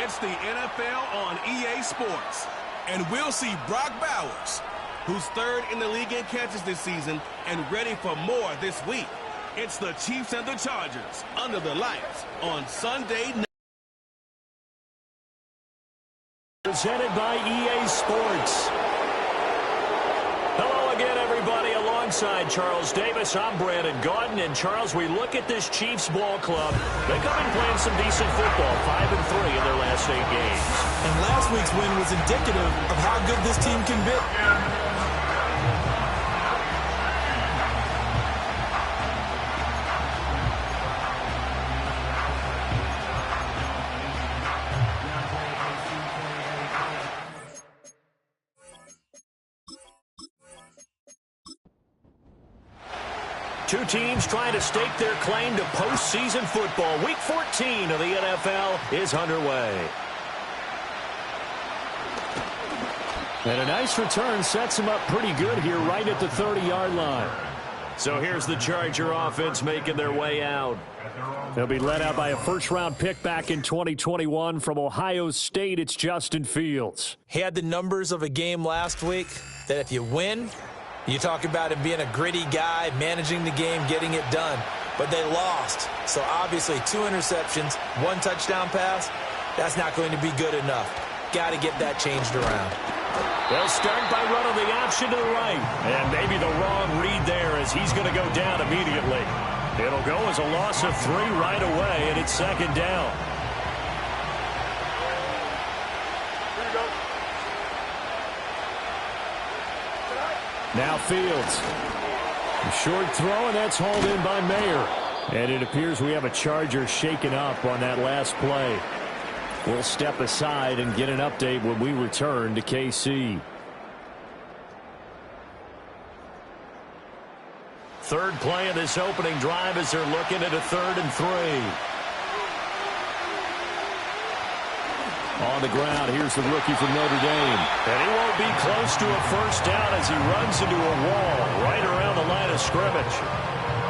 It's the NFL on EA Sports. And we'll see Brock Bowers, who's third in the league in catches this season and ready for more this week. It's the Chiefs and the Chargers under the lights on Sunday night. Presented by EA Sports. Hello again, everybody. Alongside Charles Davis, I'm Brandon Gaudin. And Charles, we look at this Chiefs ball club. They come in playing some decent football, 5-3 in their last 8 games. And last week's win was indicative of how good this team can be. Two teams trying to stake their claim to postseason football. Week 14 of the NFL is underway. And a nice return sets him up pretty good here right at the 30-yard line. So here's the Charger offense making their way out. They'll be led out by a first-round pick back in 2021 from Ohio State. It's Justin Fields. He had the numbers of a game last week that if you win, you talk about him being a gritty guy, managing the game, getting it done. But they lost. So obviously 2 interceptions, 1 touchdown pass, that's not going to be good enough. Got to get that changed around. They'll start by running the option to the right. And maybe the wrong read there as he's going to go down immediately. It'll go as a loss of 3 right away, and it's second down. Now Fields. A short throw, and that's hauled in by Mayer. And it appears we have a Charger shaken up on that last play. We'll step aside and get an update when we return to KC. Third play of this opening drive as they're looking at a 3rd and 3. On the ground, here's the rookie from Notre Dame. And he won't be close to a first down as he runs into a wall right around the line of scrimmage.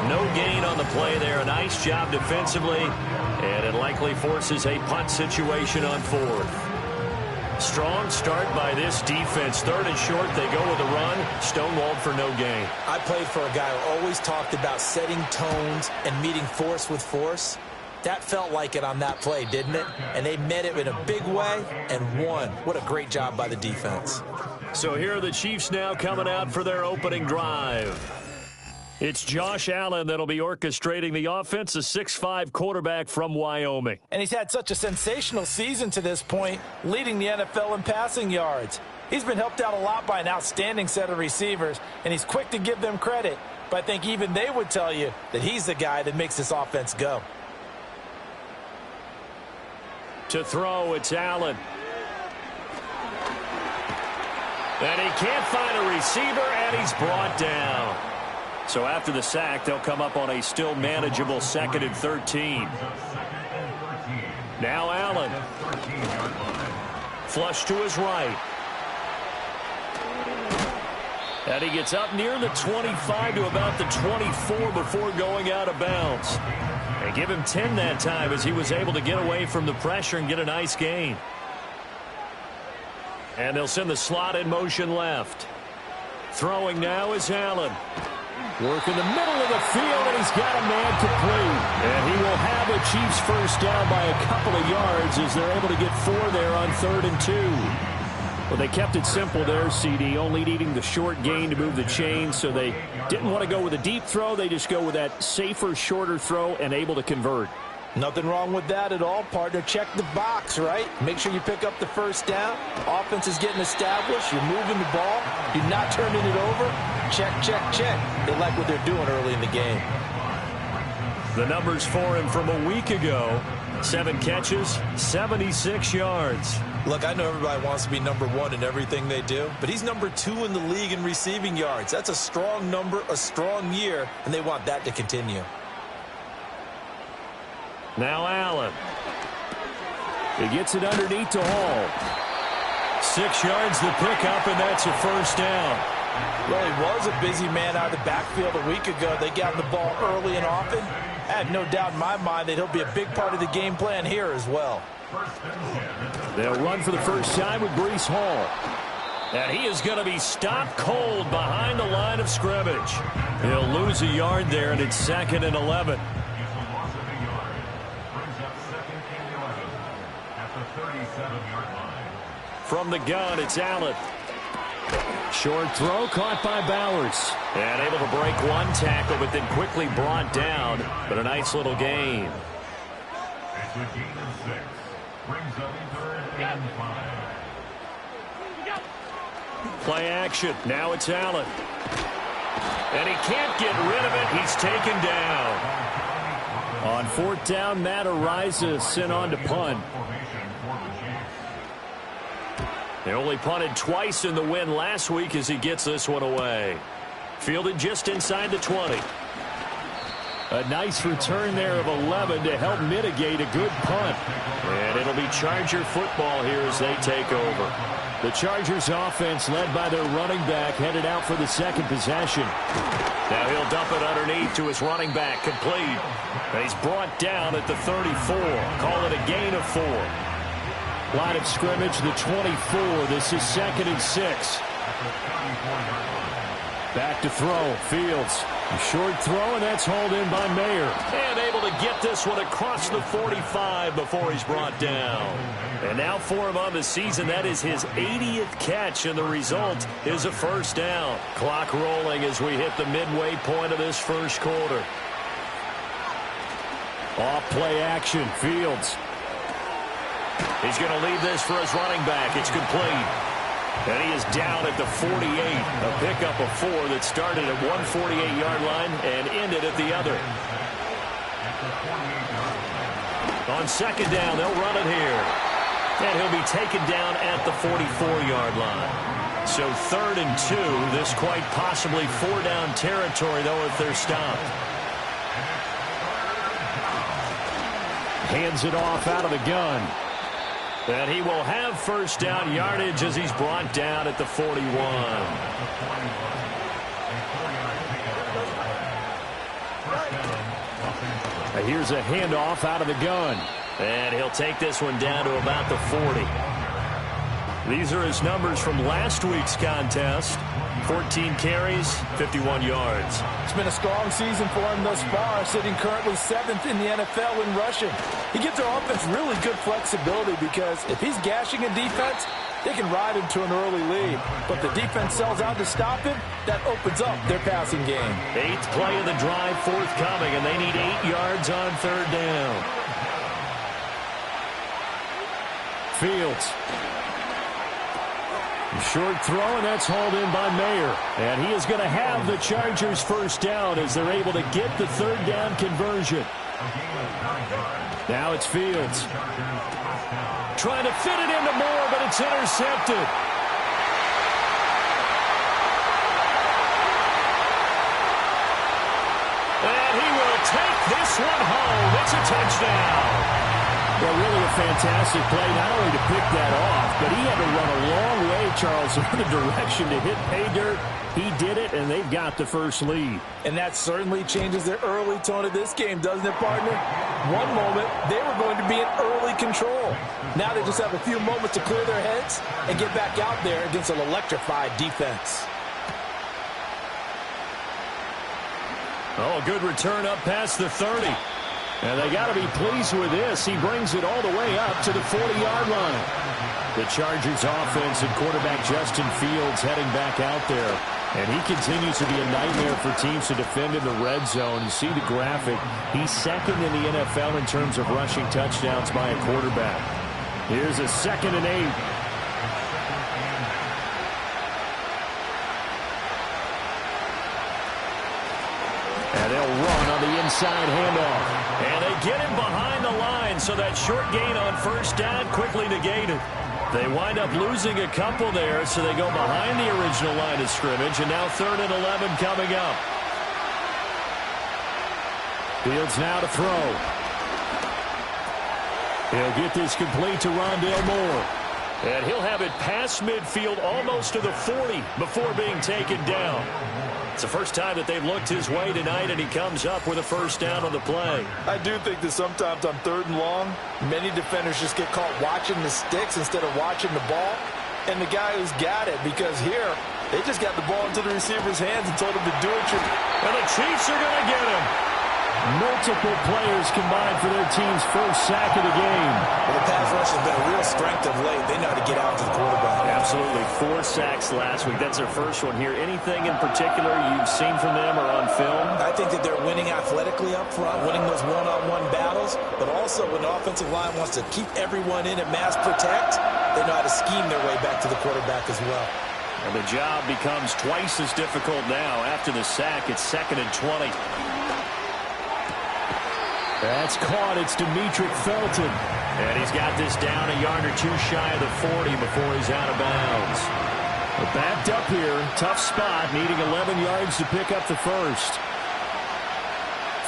No gain on the play there. A nice job defensively. And it likely forces a punt situation on 4th. Strong start by this defense. 3rd and short, they go with a run. Stonewalled for no gain. I played for a guy who always talked about setting tones and meeting force with force. That felt like it on that play, didn't it? And they met it in a big way and won. What a great job by the defense. So here are the Chiefs now coming out for their opening drive. It's Josh Allen that'll be orchestrating the offense, a 6'5" quarterback from Wyoming. And he's had such a sensational season to this point, leading the NFL in passing yards. He's been helped out a lot by an outstanding set of receivers, and he's quick to give them credit. But I think even they would tell you that he's the guy that makes this offense go. To throw, it's Allen. And he can't find a receiver, and he's brought down. So after the sack, they'll come up on a still manageable 2nd and 13. Now Allen. Flush to his right. And he gets up near the 25 to about the 24 before going out of bounds. They give him 10 that time as he was able to get away from the pressure and get a nice gain. And they'll send the slot in motion left. Throwing now is Allen. Work in the middle of the field, and he's got a man complete. And he will have a Chiefs first down by a couple of yards as they're able to get 4 there on 3rd and 2. Well, they kept it simple there, CD, only needing the short gain to move the chain, so they didn't want to go with a deep throw. They just go with that safer, shorter throw and able to convert. Nothing wrong with that at all, partner. Check the box, right? Make sure you pick up the first down. Offense is getting established. You're moving the ball. You're not turning it over. Check, check, check. They like what they're doing early in the game. The numbers for him from a week ago. 7 catches, 76 yards. Look, I know everybody wants to be number 1 in everything they do, but he's number 2 in the league in receiving yards. That's a strong number, a strong year, and they want that to continue. Now Allen. He gets it underneath to Hall. 6 yards the pickup, and that's a first down. Well, he was a busy man out of the backfield a week ago. They got the ball early and often. I have no doubt in my mind that he'll be a big part of the game plan here as well. They'll run for the first time with Breece Hall. And he is going to be stopped cold behind the line of scrimmage. He'll lose a yard there, and it's 2nd and 11. From the gun, it's Allen. Short throw caught by Bowers. And able to break one tackle, but then quickly brought down. But a nice little gain. It's a gain of 6. Brings up 3rd and 5. Play action. Now it's Allen. And he can't get rid of it. He's taken down. On 4th down, Matt Araiza sent on to punt. They only punted twice in the win last week as he gets this one away. Fielded just inside the 20. A nice return there of 11 to help mitigate a good punt. And it'll be Charger football here as they take over. The Chargers offense led by their running back headed out for the 2nd possession. Now he'll dump it underneath to his running back, complete. And he's brought down at the 34. Call it a gain of 4. Line of scrimmage, the 24. This is 2nd and 6. Back to throw. Fields. A short throw, and that's hauled in by Mayer. And able to get this one across the 45 before he's brought down. And now for him on the season, that is his 80th catch, and the result is a first down. Clock rolling as we hit the midway point of this first quarter. Off play action. Fields. He's going to leave this for his running back. It's complete. And he is down at the 48. A pickup of 4 that started at one 48-yard line and ended at the other. On 2nd down, they'll run it here. And he'll be taken down at the 44-yard line. So 3rd and 2. This quite possibly 4-down territory, though, if they're stopped. Hands it off out of the gun. And he will have first down yardage as he's brought down at the 41. Here's a handoff out of the gun. And he'll take this one down to about the 40. These are his numbers from last week's contest. 14 carries, 51 yards. It's been a strong season for him thus far, sitting currently 7th in the NFL in rushing. He gives their offense really good flexibility because if he's gashing a defense, they can ride into an early lead. But the defense sells out to stop him, that opens up their passing game. 8th play of the drive forthcoming, and they need 8 yards on 3rd down. Fields. Short throw, and that's hauled in by Mayer. And he is going to have the Chargers first down as they're able to get the 3rd down conversion. Now it's Fields. Trying to fit it into Moore, but it's intercepted. And he will take this one home. It's a touchdown. Well, really a fantastic play, not only to pick that off, but he had to run a long way, Charles, in the direction to hit pay dirt. He did it, and they've got the first lead. And that certainly changes the early tone of this game, doesn't it, partner? One moment, they were going to be in early control. Now they just have a few moments to clear their heads and get back out there against an electrified defense. Oh, a good return up past the 30. And they got to be pleased with this. He brings it all the way up to the 40-yard line. The Chargers offense and quarterback Justin Fields heading back out there. And he continues to be a nightmare for teams to defend in the red zone. You see the graphic. He's 2nd in the NFL in terms of rushing touchdowns by a quarterback. Here's a 2nd and 8. And they'll run on the inside handoff. And they get him behind the line, so that short gain on first down quickly negated. They wind up losing a couple there, so they go behind the original line of scrimmage, and now 3rd and 11 coming up. Fields now to throw. He'll get this complete to Rondale Moore. And he'll have it past midfield almost to the 40 before being taken down. It's the first time that they've looked his way tonight, and he comes up with a first down on the play. I do think that sometimes on 3rd and long, many defenders just get caught watching the sticks instead of watching the ball. And the guy who's got it, because here, they just got the ball into the receiver's hands and told him to do it. And the Chiefs are going to get him. Multiple players combined for their team's first sack of the game. Well, the pass rush has been a real strength of late. They know how to get out to the quarterback. Absolutely. 4 sacks last week. That's their first one here. Anything in particular you've seen from them or on film? I think that they're winning athletically up front, winning those one-on-one battles, but also when the offensive line wants to keep everyone in and mass protect, they know how to scheme their way back to the quarterback as well. And the job becomes twice as difficult now. After the sack, it's 2nd and 20. That's caught. It's Demetric Felton. And he's got this down a yard or two shy of the 40 before he's out of bounds. But backed up here. Tough spot, needing 11 yards to pick up the first.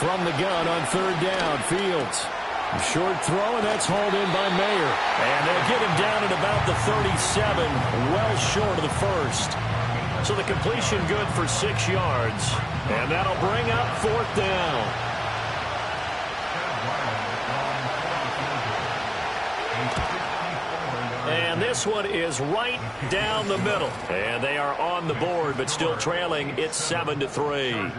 From the gun on 3rd down, Fields. A short throw, and that's hauled in by Mayer. And they'll get him down at about the 37, well short of the first. So the completion good for 6 yards. And that'll bring up 4th down. And this one is right down the middle. And they are on the board, but still trailing. It's 7-3.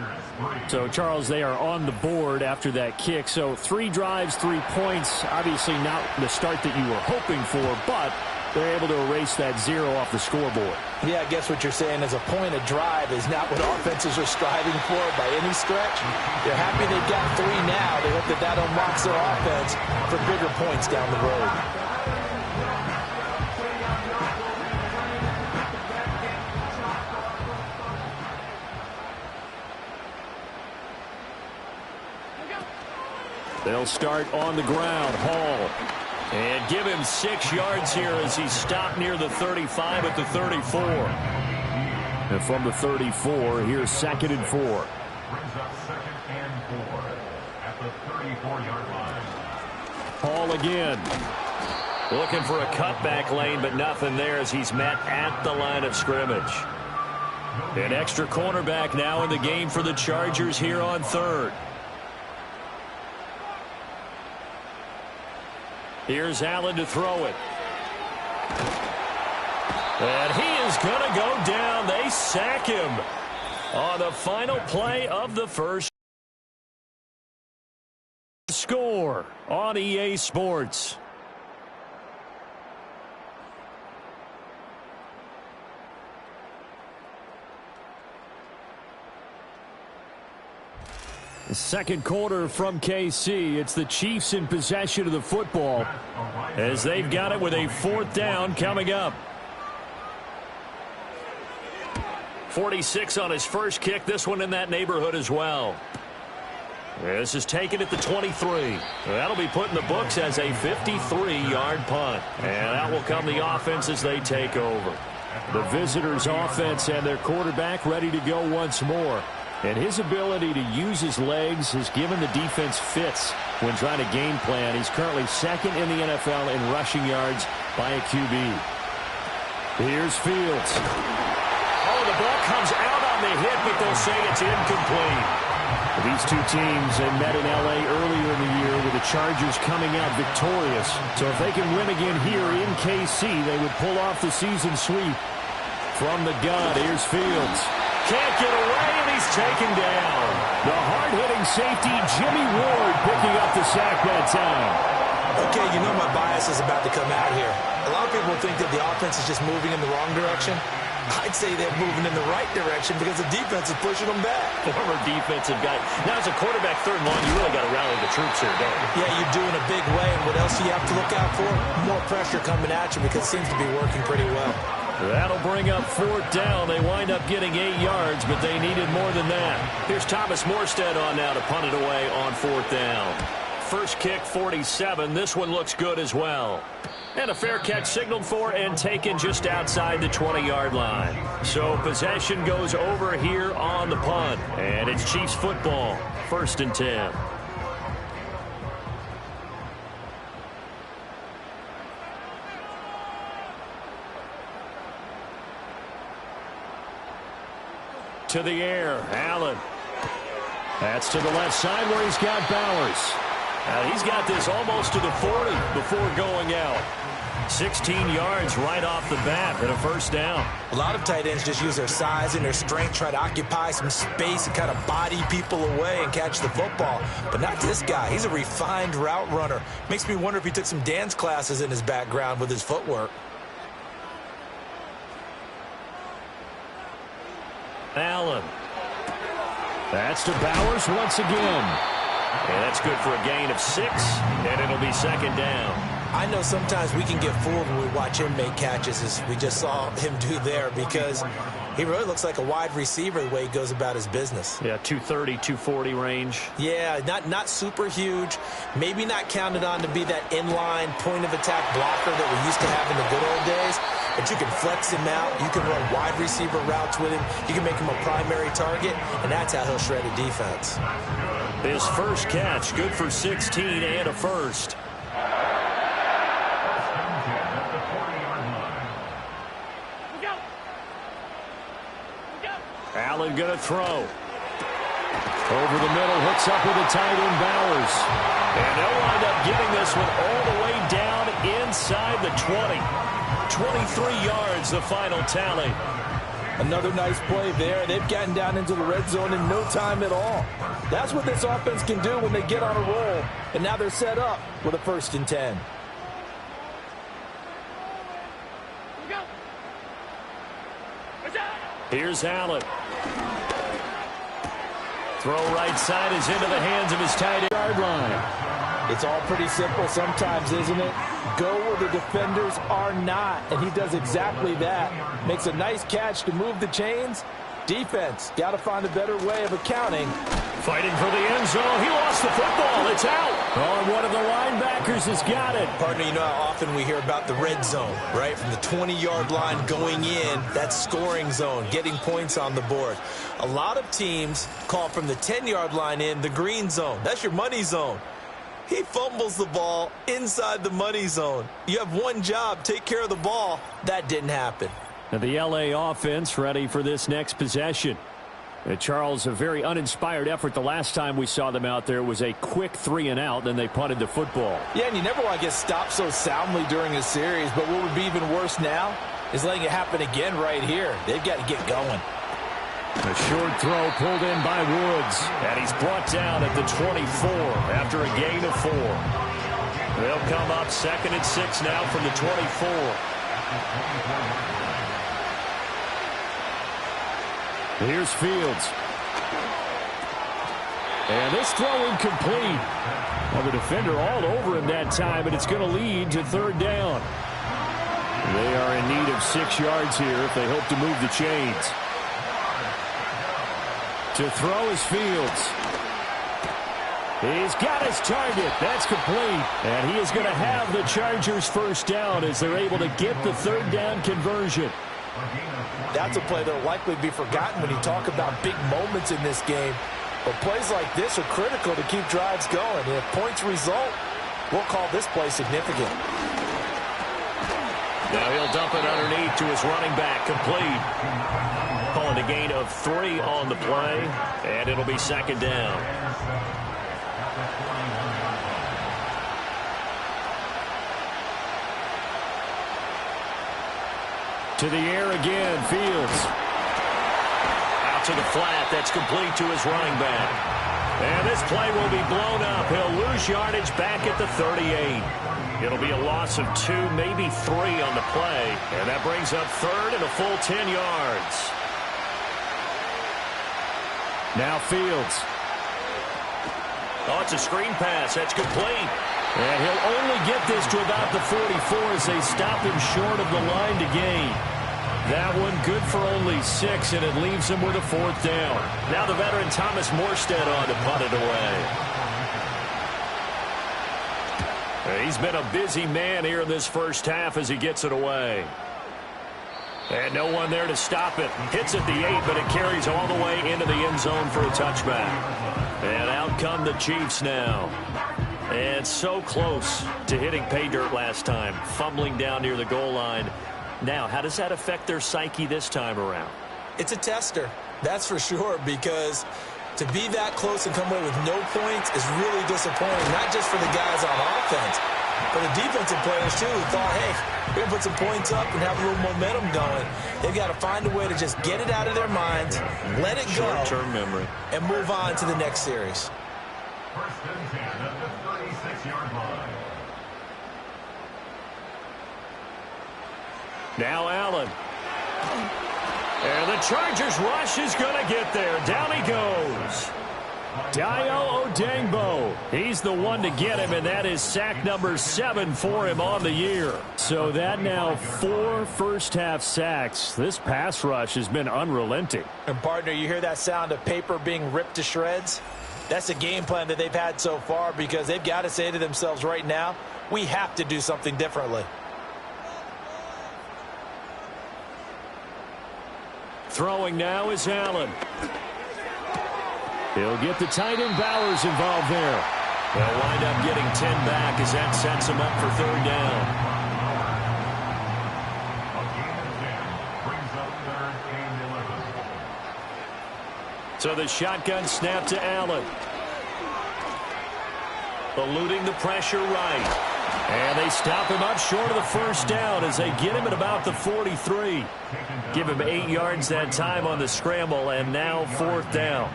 So, Charles, they are on the board after that kick. So 3 drives, 3 points. Obviously not the start that you were hoping for, but they're able to erase that 0 off the scoreboard. Yeah, I guess what you're saying is a point of drive is not what offenses are striving for by any stretch. They're happy they've got 3 now. They hope that unlocks their offense for bigger points down the road. They'll start on the ground. Hall. And give him 6 yards here as he stopped near the 35 at the 34. And from the 34, here's 2nd and 4. Brings up 2nd and 4 at the 34-yard line. Hall again. Looking for a cutback lane, but nothing there as he's met at the line of scrimmage. An extra cornerback now in the game for the Chargers here on 3rd. Here's Allen to throw it. And he is going to go down. They sack him on the final play of the first. Score on EA Sports. The second quarter from KC. It's the Chiefs in possession of the football as they've got it with a 4th down coming up. 46 on his first kick. This one in that neighborhood as well. This is taken at the 23. That'll be put in the books as a 53-yard punt. And out will come the offense as they take over. The visitors' offense and their quarterback ready to go once more. And his ability to use his legs has given the defense fits when trying to game plan. He's currently 2nd in the NFL in rushing yards by a QB. Here's Fields. Oh, the ball comes out on the hit, but they'll say it's incomplete. These two teams had met in L.A. earlier in the year with the Chargers coming out victorious. So if they can win again here in KC, they would pull off the season sweep. From the gun, here's Fields. Can't get away, and he's taken down. The hard-hitting safety, Jimmy Ward, picking up the sack that time. Okay, you know my bias is about to come out here. A lot of people think that the offense is just moving in the wrong direction. I'd say they're moving in the right direction because the defense is pushing them back. Former defensive guy. Now, as a quarterback 3rd and long, you really got to rally the troops here, don't you? Yeah, you do in a big way. And what else do you have to look out for? More pressure coming at you because it seems to be working pretty well. That'll bring up 4th down. They wind up getting 8 yards, but they needed more than that. Here's Thomas Morstead on now to punt it away on 4th down. First kick, 47. This one looks good as well. And a fair catch signaled for and taken just outside the 20-yard line. So possession goes over here on the punt. And it's Chiefs football, 1st and 10. To the air, Allen. That's to the left side where he's got Bowers. He's got this almost to the 40 before going out. 16 yards right off the bat and a first down. A lot of tight ends just use their size and their strength, try to occupy some space and kind of body people away and catch the football. But not this guy. He's a refined route runner. Makes me wonder if he took some dance classes in his background with his footwork. Allen. That's to Bowers once again. And that's good for a gain of 6, and it'll be second down. I know sometimes we can get fooled when we watch him make catches, as we just saw him do there, because he really looks like a wide receiver the way he goes about his business. Yeah, 230, 240 range. Yeah, not super huge. Maybe not counted on to be that inline point-of-attack blocker that we used to have in the good old days. But you can flex him out. You can run wide receiver routes with him. You can make him a primary target, and that's how he'll shred a defense. His first catch, good for 16 and a first. Allen going to throw. Over the middle, hooks up with a tight end, Bowers. And they'll wind up getting this one all the way down inside the 20. 23 yards, the final tally. Another nice play there. They've gotten down into the red zone in no time at all. That's what this offense can do when they get on a roll. And now they're set up with a 1st and 10. Here's Allen. Throw right side is into the hands of his tight end. Yard line. It's all pretty simple sometimes, isn't it? Go where the defenders are not, and he does exactly that. Makes a nice catch to move the chains. Defense, got to find a better way of accounting. Fighting for the end zone. He lost the football. It's out. Oh, and one of the linebackers has got it. Partner, you know how often we hear about the red zone, right? From the 20-yard line going in, that scoring zone, getting points on the board. A lot of teams call from the 10-yard line in the green zone. That's your money zone. He fumbles the ball inside the money zone. You have one job, take care of the ball. That didn't happen. And the L.A. offense ready for this next possession. Charles, a very uninspired effort the last time we saw them out there was a quick 3-and-out, then they punted the football. Yeah, and you never want to get stopped so soundly during a series, but what would be even worse now is letting it happen again right here. They've got to get going. A short throw pulled in by Woods, and he's brought down at the 24 after a gain of 4. They'll come up 2nd and 6 now from the 24. Here's Fields. And this throw incomplete. Well, the defender all over him that time, and it's going to lead to 3rd down. They are in need of 6 yards here if they hope to move the chains. To throw is Fields. He's got his target. That's complete. And he is going to have the Chargers' first down as they're able to get the 3rd down conversion. That's a play that will likely be forgotten when you talk about big moments in this game. But plays like this are critical to keep drives going. And if points result, we'll call this play significant. Now he'll dump it underneath to his running back, complete. Calling a gain of 3 on the play, and it'll be 2nd down. To the air again, Fields. Out to the flat, that's complete to his running back. And this play will be blown up. He'll lose yardage back at the 38. It'll be a loss of 2, maybe 3 on the play. And that brings up 3rd and a full 10 yards. Now Fields. Oh, it's a screen pass. That's complete. And he'll only get this to about the 44 as they stop him short of the line to gain. That one good for only 6, and it leaves him with a 4th down. Now the veteran Thomas Morstead on to punt it away. He's been a busy man here in this first half as he gets it away. And no one there to stop it. Hits at the 8, but it carries all the way into the end zone for a touchback. And out come the Chiefs now. And so close to hitting pay dirt last time, fumbling down near the goal line. Now, how does that affect their psyche this time around? It's a tester. That's for sure, because to be that close and come away with no points is really disappointing, not just for the guys on offense, but the defensive players, too, who thought, hey, we're going to put some points up and have a little momentum going. They've got to find a way to just get it out of their minds, let it go, short-term memory, and move on to the next series. First and 10 at the 36-yard line. Now Allen. And the Chargers rush is going to get there. Down he goes. Dayo Odeyingbo. He's the one to get him, and that is sack number 7 for him on the year. So that now 4 first-half sacks. This pass rush has been unrelenting. And, partner, you hear that sound of paper being ripped to shreds? That's a game plan that they've had so far, because they've got to say to themselves right now, we have to do something differently. Throwing now is Allen. He'll get the tight end Bowers involved there. They'll wind up getting 10 back as that sets him up for third down. So the shotgun snap to Allen. Eluding the pressure right. And they stop him up short of the first down as they get him at about the 43. Give him 8 yards that time on the scramble, and now 4th down.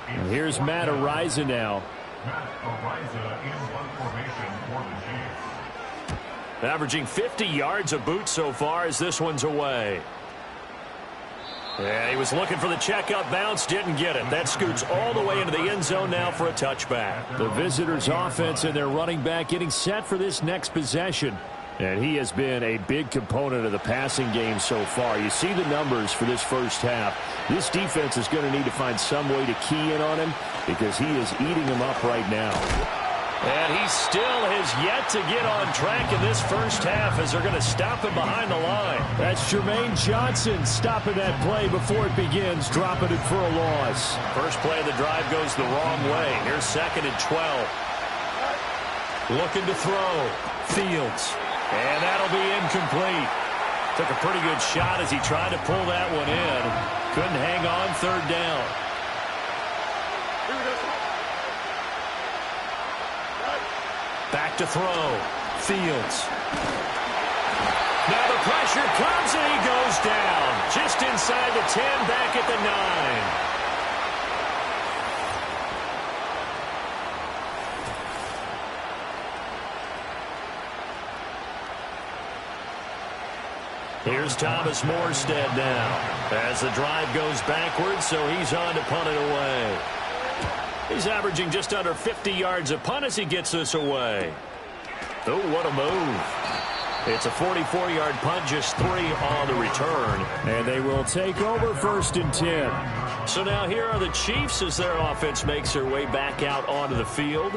And here's Matt Araiza now. Averaging 50 yards a boot so far as this one's away. Yeah, he was looking for the checkup bounce, didn't get it. That scoots all the way into the end zone now for a touchback. The visitors' offense and their running back getting set for this next possession. And he has been a big component of the passing game so far. You see the numbers for this first half. This defense is going to need to find some way to key in on him, because he is eating them up right now. And he still has yet to get on track in this first half as they're going to stop him behind the line. That's Jermaine Johnson stopping that play before it begins, dropping it for a loss. First play of the drive goes the wrong way. Here's 2nd and 12. Looking to throw. Fields. And that'll be incomplete. Took a pretty good shot as he tried to pull that one in. Couldn't hang on, 3rd down. Back to throw. Fields. Now the pressure comes and he goes down. Just inside the 10, back at the 9. Here's Thomas Morstead now as the drive goes backwards, so he's on to punt it away. He's averaging just under 50 yards a punt as he gets this away. Oh, what a move. It's a 44-yard punt, just 3 on the return. And they will take over 1st and 10. So now here are the Chiefs as their offense makes their way back out onto the field.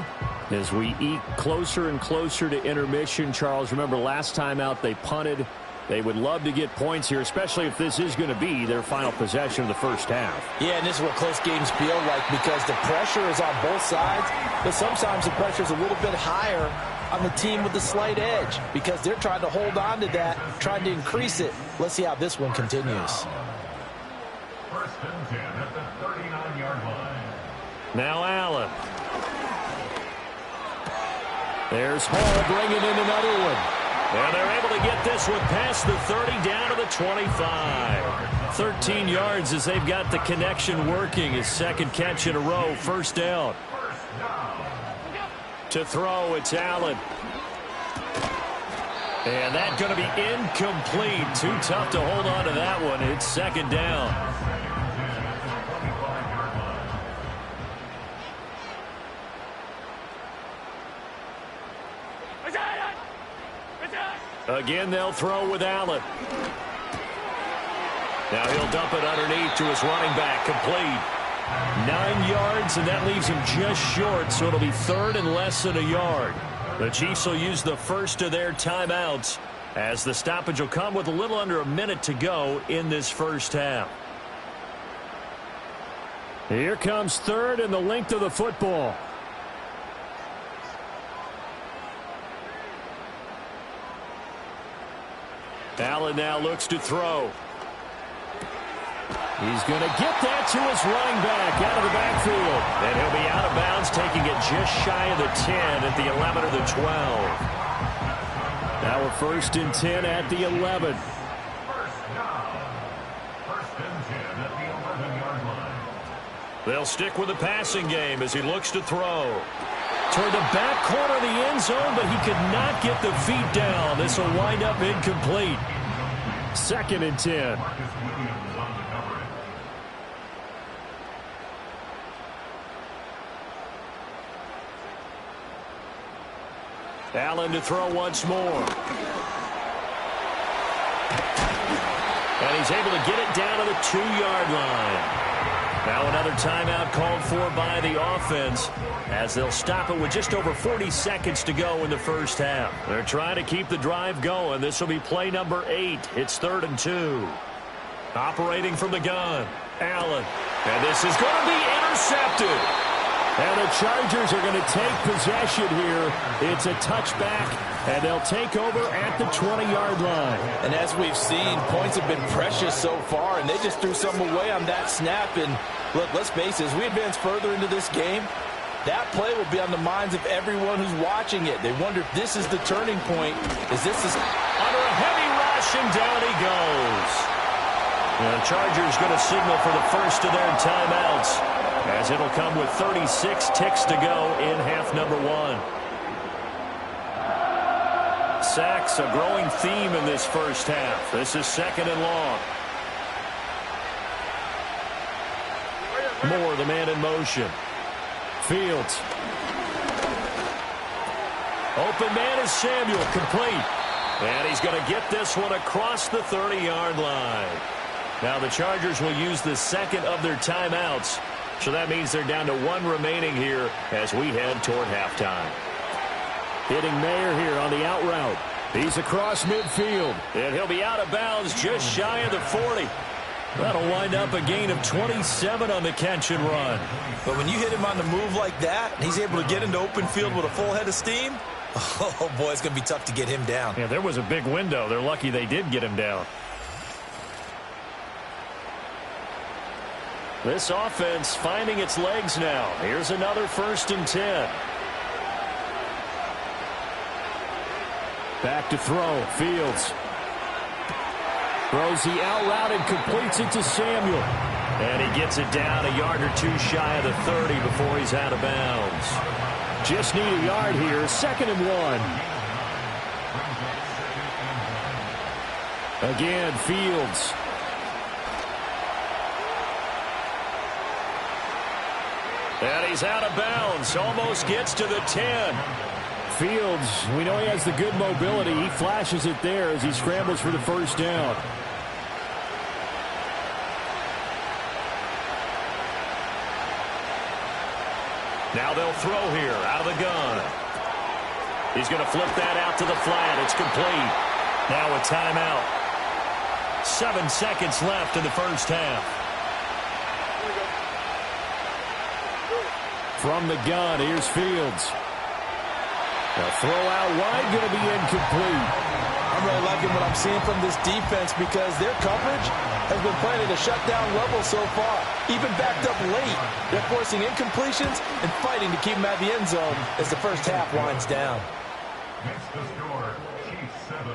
As we eke closer and closer to intermission, Charles, remember last time out they punted. They would love to get points here, especially if this is going to be their final possession of the first half. Yeah, and this is what close games feel like, because the pressure is on both sides, but sometimes the pressure is a little bit higher on the team with the slight edge, because they're trying to hold on to that, trying to increase it. Let's see how this one continues. 1st and 10 at the 39-yard line. Now Allen. There's Hall bringing in another one. And they're able to get this one past the 30 down to the 25. 13 yards as they've got the connection working. His 2nd catch in a row, 1st down. To throw, it's Allen. And that's going to be incomplete. Too tough to hold on to that one. It's 2nd down. Again, they'll throw with Allen. Now he'll dump it underneath to his running back, complete. 9 yards, and that leaves him just short, so it'll be 3rd and less than a yard. The Chiefs will use the first of their timeouts as the stoppage will come with a little under a minute to go in this first half. Here comes 3rd and the length of the football. Allen now looks to throw. He's going to get that to his running back out of the backfield. And he'll be out of bounds, taking it just shy of the 10 at the 11 or the 12. Now a 1st and 10 at the 11. They'll stick with the passing game as he looks to throw. Toward the back corner of the end zone, but he could not get the feet down. This will wind up incomplete. 2nd and 10. Allen to throw once more. And he's able to get it down to the 2-yard line. Now another timeout called for by the offense as they'll stop it with just over 40 seconds to go in the first half. They're trying to keep the drive going. This will be play number 8. It's 3rd and 2. Operating from the gun, Allen. And this is going to be intercepted. And the Chargers are going to take possession here. It's a touchback, and they'll take over at the 20-yard line. And as we've seen, points have been precious so far, and they just threw some away on that snap. And look, let's face it, as we advance further into this game, that play will be on the minds of everyone who's watching it. They wonder if this is the turning point. Is under a heavy rush, and down he goes. And the Chargers going to signal for the first of their timeouts, as it'll come with 36 ticks to go in half number 1. Sacks, a growing theme in this first half. This is 2nd and long. Moore, the man in motion. Fields. Open man is Samuel, complete. And he's going to get this one across the 30-yard line. Now the Chargers will use the 2nd of their timeouts. So that means they're down to 1 remaining here as we head toward halftime. Hitting Mayer here on the out route. He's across midfield. And he'll be out of bounds just shy of the 40. That'll wind up a gain of 27 on the catch and run. But when you hit him on the move like that, and he's able to get into open field with a full head of steam, oh boy, it's going to be tough to get him down. Yeah, there was a big window. They're lucky they did get him down. This offense finding its legs now. Here's another 1st and 10. Back to throw. Fields. Throws the out route and completes it to Samuel. And he gets it down a yard or 2 shy of the 30 before he's out of bounds. Just need a yard here. 2nd and 1. Again, Fields. And he's out of bounds. Almost gets to the 10. Fields, we know he has the good mobility. He flashes it there as he scrambles for the first down. Now they'll throw here out of the gun. He's going to flip that out to the flat. It's complete. Now a timeout. 7 seconds left in the first half. From the gun, here's Fields. The throw out wide going to be incomplete. I'm really liking what I'm seeing from this defense because their coverage has been playing at a shutdown level so far. Even backed up late, they're forcing incompletions and fighting to keep them out of the end zone as the first half winds down.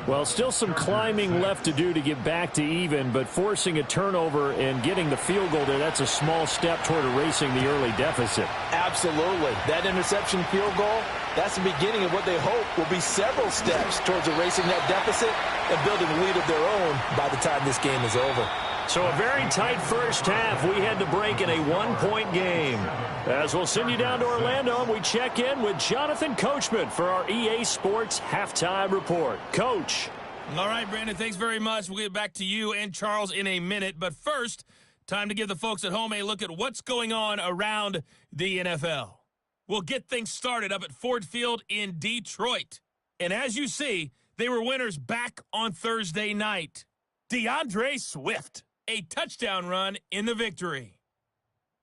Well, still some climbing left to do to get back to even, but forcing a turnover and getting the field goal there, that's a small step toward erasing the early deficit. Absolutely. That interception field goal, that's the beginning of what they hope will be several steps towards erasing that deficit and building a lead of their own by the time this game is over. So a very tight first half. We had to break in a 1-point game. As we'll send you down to Orlando, and we check in with Jonathan Coachman for our EA Sports Halftime Report. Coach. All right, Brandon, thanks very much. We'll get back to you and Charles in a minute. But first, time to give the folks at home a look at what's going on around the NFL. We'll get things started up at Ford Field in Detroit. And as you see, they were winners back on Thursday night. DeAndre Swift, a touchdown run in the victory.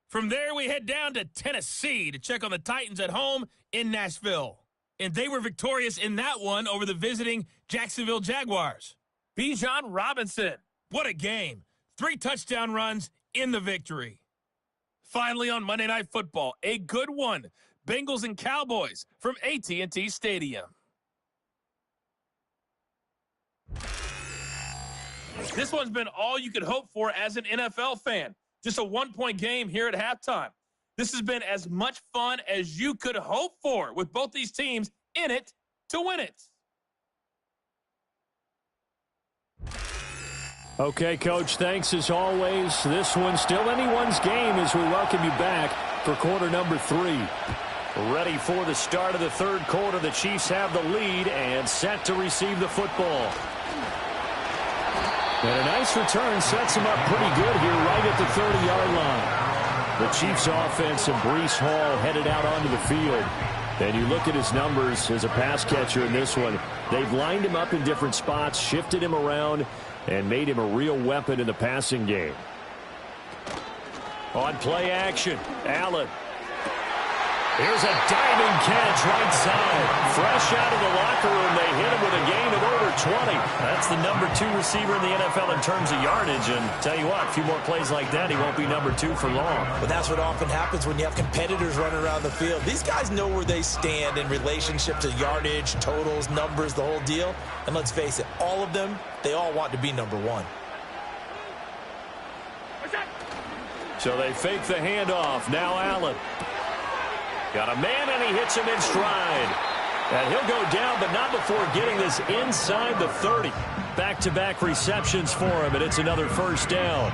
From there, we head down to Tennessee to check on the Titans at home in Nashville. And they were victorious in that one over the visiting Jacksonville Jaguars. Bijan Robinson, what a game. 3 touchdown runs in the victory. Finally on Monday Night Football, a good one. Bengals and Cowboys from AT&T Stadium. This one's been all you could hope for as an NFL fan. Just a one-point game here at halftime. This has been as much fun as you could hope for with both these teams in it to win it. Okay, Coach, thanks as always. This one's still anyone's game as we welcome you back for quarter number 3. Ready for the start of the third quarter. The Chiefs have the lead and set to receive the football. And a nice return sets them up pretty good here right at the 30-yard line. The Chiefs offense and Breece Hall headed out onto the field. And you look at his numbers as a pass catcher in this one. They've lined him up in different spots, shifted him around, and made him a real weapon in the passing game. On play action, Allen. Here's a diving catch right side. Fresh out of the locker room, they hit him with a gain of over 20. That's the number 2 receiver in the NFL in terms of yardage. And tell you what, a few more plays like that, he won't be number 2 for long. But that's what often happens when you have competitors running around the field. These guys know where they stand in relationship to yardage, totals, numbers, the whole deal. And let's face it, all of them, they all want to be number 1. So they fake the handoff. Now Allen. Got a man, and he hits him in stride. And he'll go down, but not before getting this inside the 30. Back-to-back receptions for him, and it's another first down.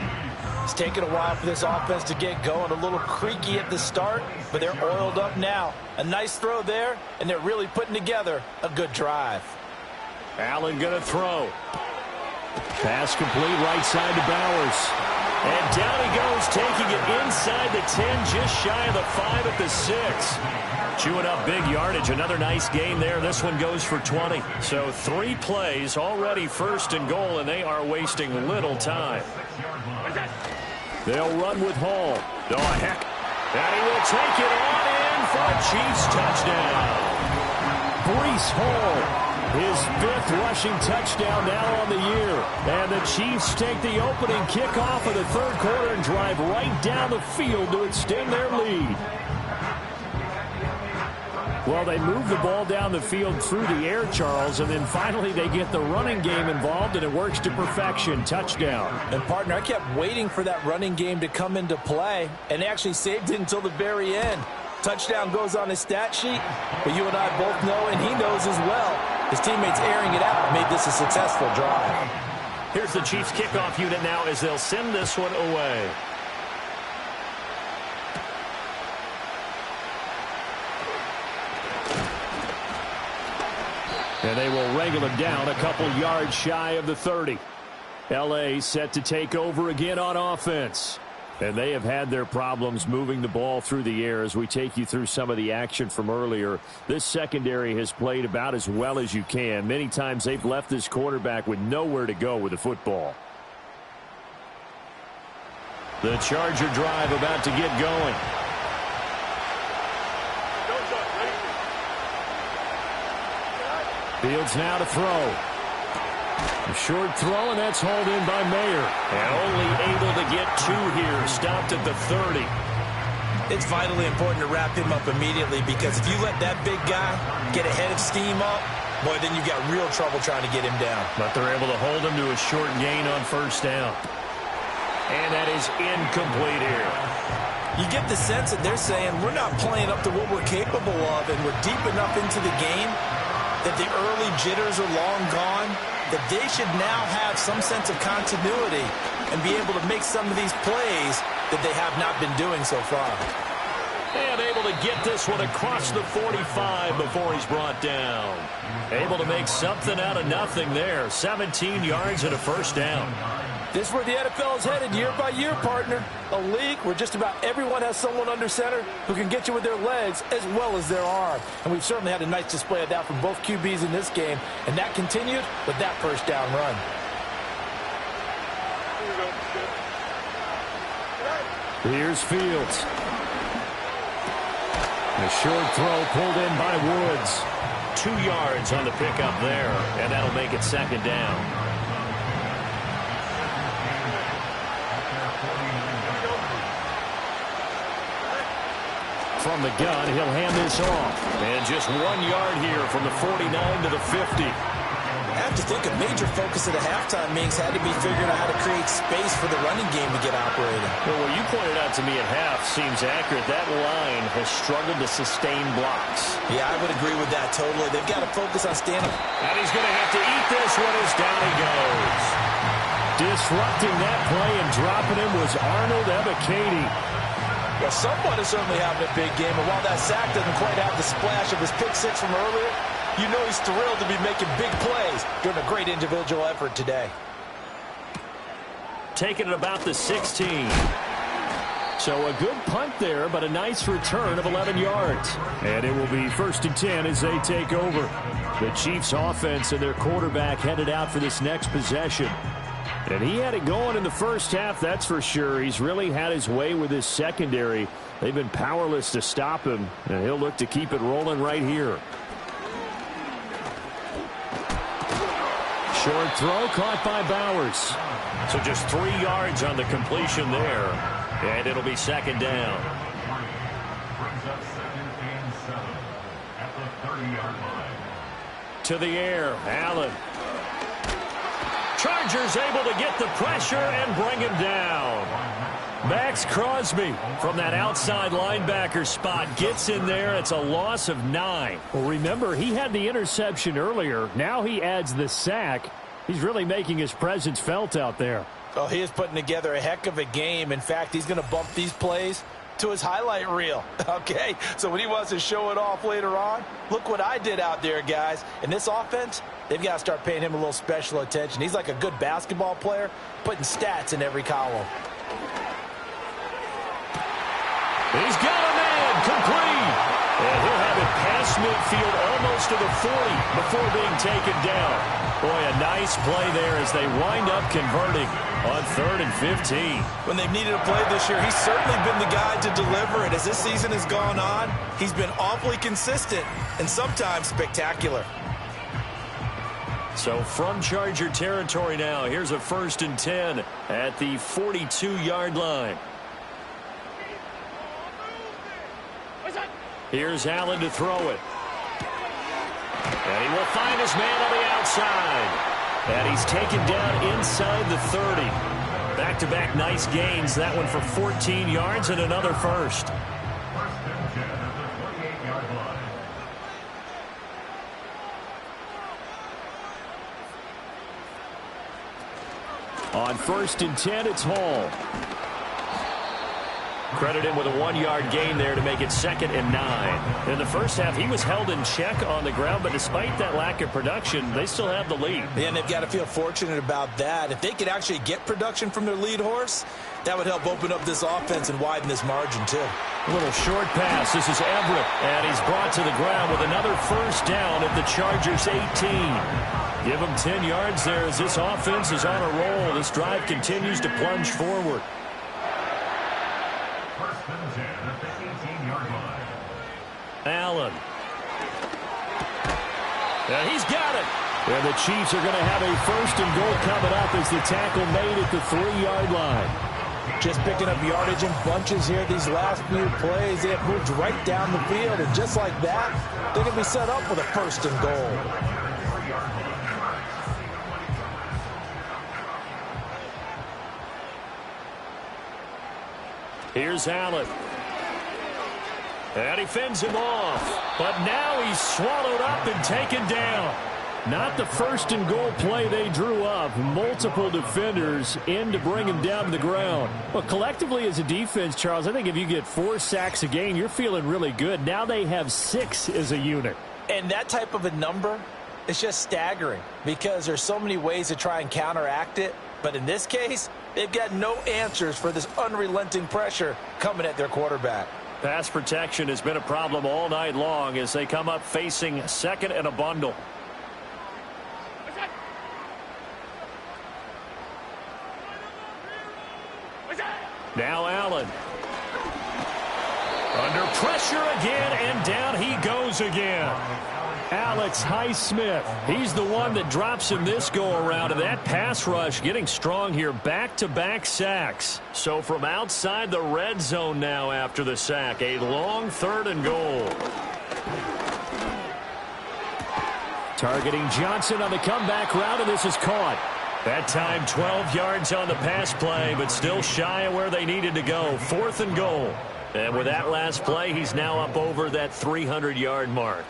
It's taken a while for this offense to get going. A little creaky at the start, but they're oiled up now. A nice throw there, and they're really putting together a good drive. Allen going to throw. Pass complete right side to Bowers. And down he goes, taking it inside the 10, just shy of the 5 at the 6. Chewing up big yardage. Another nice gain there. This one goes for 20. So 3 plays, already first and goal, and they are wasting little time. They'll run with Hall. Oh, heck. And he will take it on in for a Chiefs touchdown. Breece Hall. His 5th rushing touchdown now on the year. And the Chiefs take the opening kickoff of the third quarter and drive right down the field to extend their lead. Well, they move the ball down the field through the air, Charles, and then finally they get the running game involved, and it works to perfection. Touchdown. And, partner, I kept waiting for that running game to come into play, and they actually saved it until the very end. Touchdown goes on his stat sheet, but you and I both know, and he knows as well, his teammates airing it out made this a successful drive. Here's the Chiefs kickoff unit now as they'll send this one away. And they will wrangle him down a couple yards shy of the 30. L.A. set to take over again on offense. And they have had their problems moving the ball through the air as we take you through some of the action from earlier. This secondary has played about as well as you can. Many times they've left this quarterback with nowhere to go with the football. The Charger drive about to get going. Fields now to throw. A short throw, and that's hauled in by Mayer. And only able to get 2 here. Stopped at the 30. It's vitally important to wrap him up immediately, because if you let that big guy get ahead of steam up, boy, then you've got real trouble trying to get him down. But they're able to hold him to a short gain on first down. And that is incomplete here. You get the sense that they're saying we're not playing up to what we're capable of, and we're deep enough into the game that the early jitters are long gone, that they should now have some sense of continuity and be able to make some of these plays that they have not been doing so far. And able to get this one across the 45 before he's brought down. Able to make something out of nothing there. 17 yards and a first down. This is where the NFL is headed year by year, partner. A league where just about everyone has someone under center who can get you with their legs as well as their arm. And we've certainly had a nice display of that from both QBs in this game. And that continued with that first down run. Here's Fields. A short throw pulled in by Woods. 2 yards on the pickup there, and that'll make it second down. from the gun. He'll hand this off. And just 1 yard here from the 49 to the 50. I have to think a major focus of the halftime meetings had to be figuring out how to create space for the running game to get operating. Well, what you pointed out to me at half seems accurate. That line has struggled to sustain blocks. Yeah, I would agree with that totally. They've got to focus on standing. And he's going to have to eat this one as down he goes. Disrupting that play and dropping him was Arnold Ebiketie. Well, someone is certainly having a big game, and while that sack doesn't quite have the splash of his pick six from earlier, you know he's thrilled to be making big plays during a great individual effort today. Taking it about the 16. So a good punt there, but a nice return of 11 yards. And it will be 1st and 10 as they take over. The Chiefs offense and their quarterback headed out for this next possession. And he had it going in the first half, that's for sure. He's really had his way with his secondary. They've been powerless to stop him, and he'll look to keep it rolling right here. Short throw caught by Bowers. So just 3 yards on the completion there. And it'll be 2nd down. Brings up 2nd and 7 at the 30-yard line. To the air, Allen. Chargers able to get the pressure and bring him down. Maxx Crosby from that outside linebacker spot gets in there. It's a loss of 9. Well, remember, he had the interception earlier. Now he adds the sack. He's really making his presence felt out there. Oh, he is putting together a heck of a game. In fact, he's going to bump these plays to his highlight reel. Okay, so when he wants to show it off later on, look what I did out there, guys. In this offense, they've got to start paying him a little special attention. He's like a good basketball player, putting stats in every column. He's got a man complete. And he'll have it past midfield almost to the 40 before being taken down. Boy, a nice play there as they wind up converting on 3rd and 15. When they've needed a play this year, he's certainly been the guy to deliver it. As this season has gone on, he's been awfully consistent and sometimes spectacular. So from Charger territory now, here's a 1st and 10 at the 42-yard line. Here's Allen to throw it. And he will find his man on the outside. And he's taken down inside the 30. Back-to-back nice gains. That one for 14 yards and another first. 1st and 10 at the 28-yard line. On 1st and 10, it's Hall. Credit him with a 1-yard gain there to make it 2nd and 9. In the first half, he was held in check on the ground, but despite that lack of production, they still have the lead. And they've got to feel fortunate about that. If they could actually get production from their lead horse, that would help open up this offense and widen this margin, too. A little short pass. This is Everett, and he's brought to the ground with another 1st down at the Chargers' 18. Give him 10 yards there as this offense is on a roll. This drive continues to plunge forward. 1st and 10 at the 18-yard line. Allen. And he's got it. And the Chiefs are going to have a 1st and goal coming up as the tackle made at the 3-yard line. Just picking up yardage in bunches here these last few plays. They have moved right down the field, and just like that, they're going to be set up with a 1st and goal. Here's Allen. And he fends him off. But now he's swallowed up and taken down. Not the 1st and goal play they drew up. Multiple defenders in to bring him down to the ground. Well, collectively as a defense, Charles, I think if you get 4 sacks a game, you're feeling really good. Now they have 6 as a unit. And that type of a number is just staggering because there's so many ways to try and counteract it. But in this case, they've got no answers for this unrelenting pressure coming at their quarterback. Pass protection has been a problem all night long as they come up facing 2nd and a bundle. Now Allen. Under pressure again, and down he goes again. Alex Highsmith. He's the one that drops him this go-around, and that pass rush getting strong here. Back-to-back sacks. So from outside the red zone now after the sack, a long 3rd and goal. Targeting Johnson on the comeback route, and this is caught. That time 12 yards on the pass play, but still shy of where they needed to go. 4th and goal. And with that last play, he's now up over that 300-yard mark.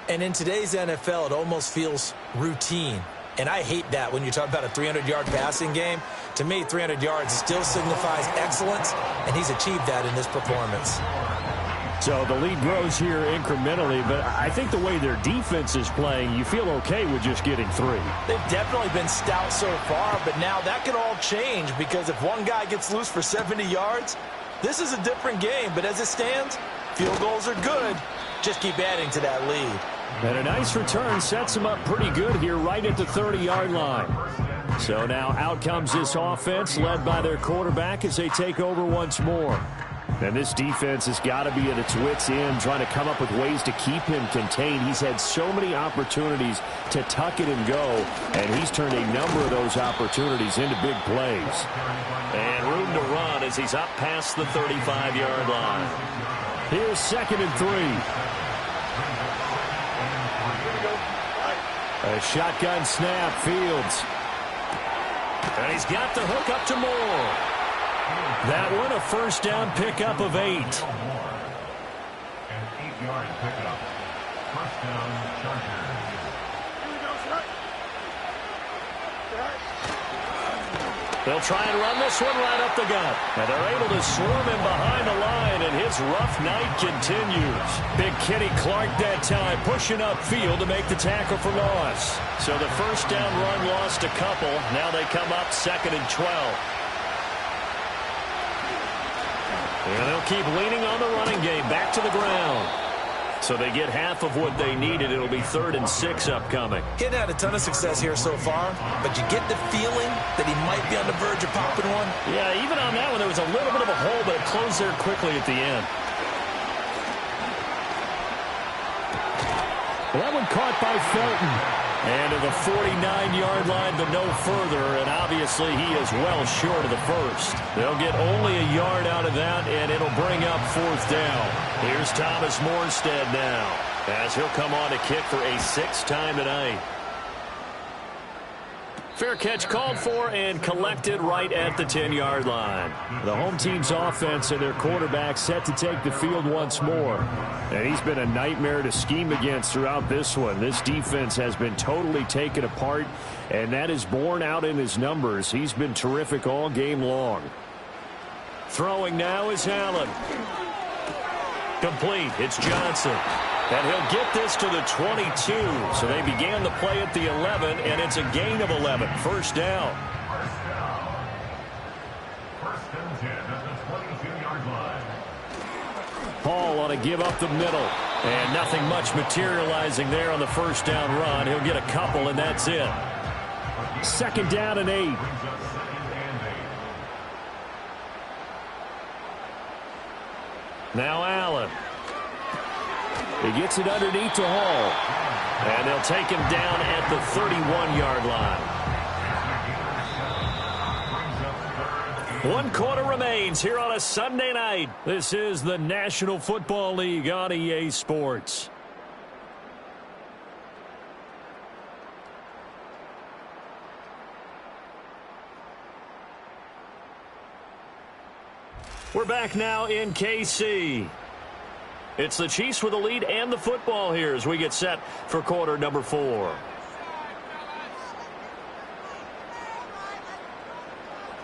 And in today's NFL, it almost feels routine. And I hate that when you talk about a 300-yard passing game. To me, 300 yards still signifies excellence, and he's achieved that in this performance. So the lead grows here incrementally, but I think the way their defense is playing, you feel okay with just getting 3. They've definitely been stout so far, but now that could all change because if one guy gets loose for 70 yards, this is a different game. But as it stands, field goals are good. Just keep adding to that lead. And a nice return sets them up pretty good here right at the 30-yard line. So now out comes this offense led by their quarterback as they take over once more. And this defense has got to be at its wits' end, trying to come up with ways to keep him contained. He's had so many opportunities to tuck it and go, and he's turned a number of those opportunities into big plays. And room to run as he's up past the 35-yard line. Here's 2nd and 3. A shotgun snap, Fields. And he's got the hook up to Moore. That one, a 1st down pickup of 8. An 8-yard pickup. 1st down, Chargers. They'll try and run this one right up the gut. And they're able to swarm him behind the line, and his rough night continues. Big Kenny Clark that time, pushing upfield to make the tackle for loss. So the 1st down run lost a couple. Now they come up 2nd and 12. And they'll keep leaning on the running game back to the ground. So they get half of what they needed. It'll be 3rd and 6 upcoming. He's had a ton of success here so far, but you get the feeling that he might be on the verge of popping one. Yeah, even on that one, there was a little bit of a hole, but it closed there quickly at the end. Well, that one caught by Felton. And to the 49-yard line, but no further, and obviously he is well short of the 1st. They'll get only a yard out of that, and it'll bring up 4th down. Here's Thomas Morstead now, as he'll come on to kick for a 6th time tonight. Fair catch called for and collected right at the 10-yard line. The home team's offense and their quarterback set to take the field once more. And he's been a nightmare to scheme against throughout this one. This defense has been totally taken apart, and that is borne out in his numbers. He's been terrific all game long. Throwing now is Allen. Complete. It's Johnson. And he'll get this to the 22. So they began the play at the 11, and it's a gain of 11. 1st down. 1st and 10 at the 22-yard line. Paul on a give up the middle. And nothing much materializing there on the 1st down run. He'll get a couple, and that's it. 2nd down and 8. Now Allen. He gets it underneath to Hall. And they'll take him down at the 31-yard line. 1 quarter remains here on a Sunday night. This is the National Football League on EA Sports. We're back now in KC. It's the Chiefs with the lead and the football here as we get set for quarter number 4.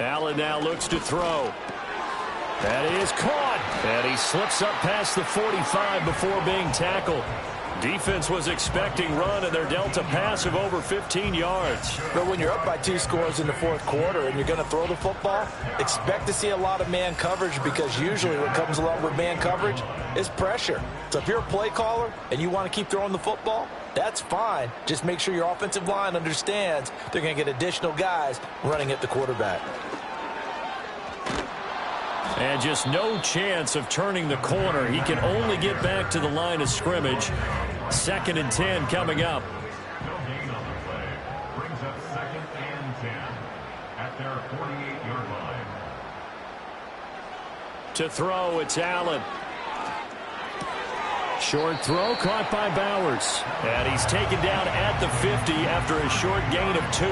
Allen now looks to throw. That is caught. And he slips up past the 45 before being tackled. Defense was expecting run, and they're dealt a pass of over 15 yards. But when you're up by 2 scores in the 4th quarter and you're going to throw the football, expect to see a lot of man coverage because usually what comes along with man coverage is pressure. So if you're a play caller and you want to keep throwing the football, that's fine. Just make sure your offensive line understands they're going to get additional guys running at the quarterback. And just no chance of turning the corner. He can only get back to the line of scrimmage. 2nd and 10 coming up. No gain on the play. Brings up 2nd and 10 at their 48-yard line. To throw, it's Allen. Short throw caught by Bowers. And he's taken down at the 50 after a short gain of 2.